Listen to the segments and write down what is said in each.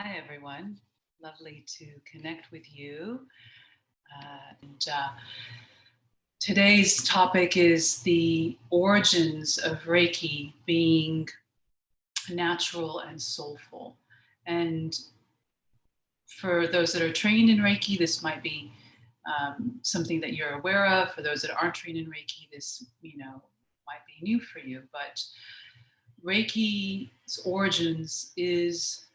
Hi, everyone. Lovely to connect with you. Today's topic is the origins of Reiki being natural and soulful. And for those that are trained in Reiki, this might be something that you're aware of. For those that aren't trained in Reiki, this might be new for you. But Reiki's origins is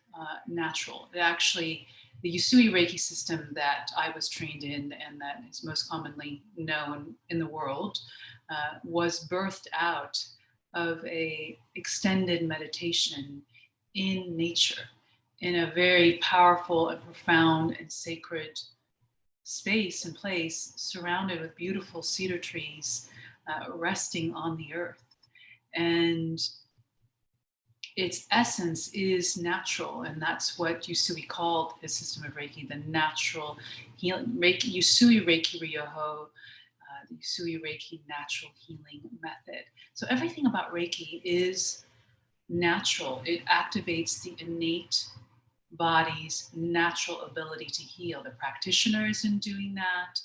natural. It actually, the Usui Reiki system that I was trained in and that is most commonly known in the world was birthed out of a extended meditation in nature, in a very powerful and profound and sacred space and place, surrounded with beautiful cedar trees resting on the earth. And its essence is natural, and that's what Usui called his system of Reiki, the natural healing. Reiki, Usui Reiki Ryoho, the Usui Reiki natural healing method. So everything about Reiki is natural. It activates the innate body's natural ability to heal. The practitioner isn't doing that.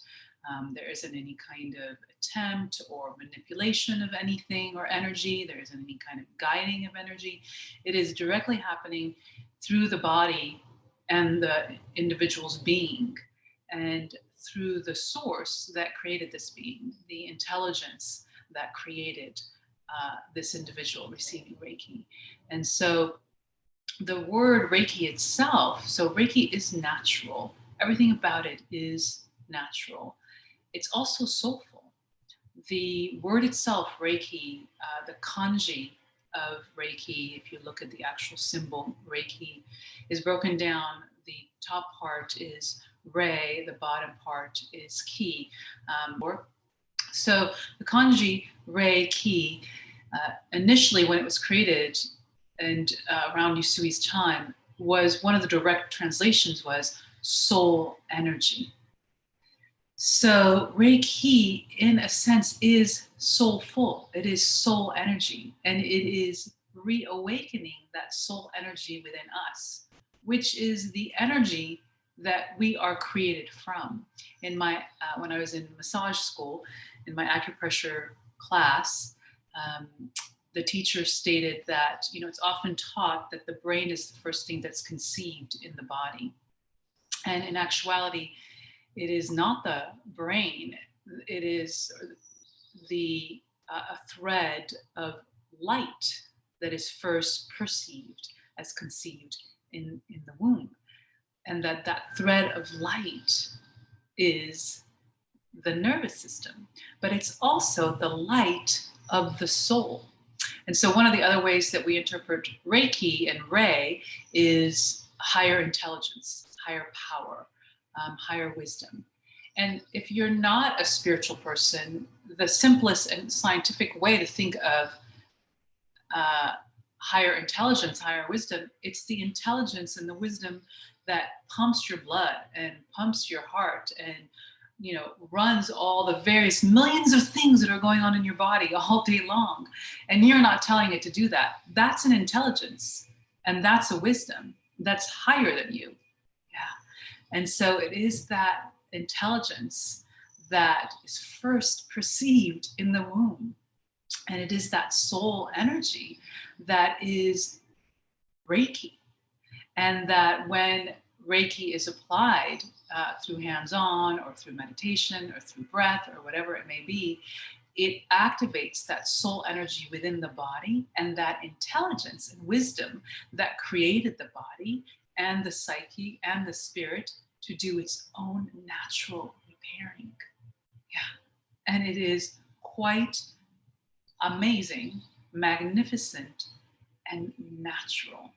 There isn't any kind of attempt or manipulation of anything or energy. There isn't any kind of guiding of energy. It is directly happening through the body and the individual's being, and through the source that created this being, the intelligence that created this individual receiving Reiki. And so the word Reiki itself, so Reiki is natural. Everything about it is natural. It's also soulful. The word itself, Reiki, the kanji of Reiki, if you look at the actual symbol, Reiki, is broken down. The top part is Rei, the bottom part is Ki. So the kanji Reiki, initially when it was created and around Usui's time, was one of the direct translations was soul energy. So Reiki, in a sense, is soulful. It is soul energy, and it is reawakening that soul energy within us, which is the energy that we are created from. In my when I was in massage school, in my acupressure class, the teacher stated that it's often taught that the brain is the first thing that's conceived in the body, and in actuality, it is not the brain. It is a thread of light that is first perceived as conceived in the womb. And that thread of light is the nervous system. But it's also the light of the soul. And so one of the other ways that we interpret Reiki and Rei is higher intelligence, higher power, higher wisdom. And if you're not a spiritual person, the simplest and scientific way to think of higher intelligence, higher wisdom, it's the intelligence and the wisdom that pumps your blood and pumps your heart and runs all the various millions of things that are going on in your body all day long. And you're not telling it to do that. That's an intelligence, and that's a wisdom that's higher than you. And so it is that intelligence that is first perceived in the womb. And it is that soul energy that is Reiki. And that when Reiki is applied through hands-on or through meditation or through breath or whatever it may be, it activates that soul energy within the body and that intelligence and wisdom that created the body and the psyche and the spirit to do its own natural repairing. And it is quite amazing, magnificent, and natural.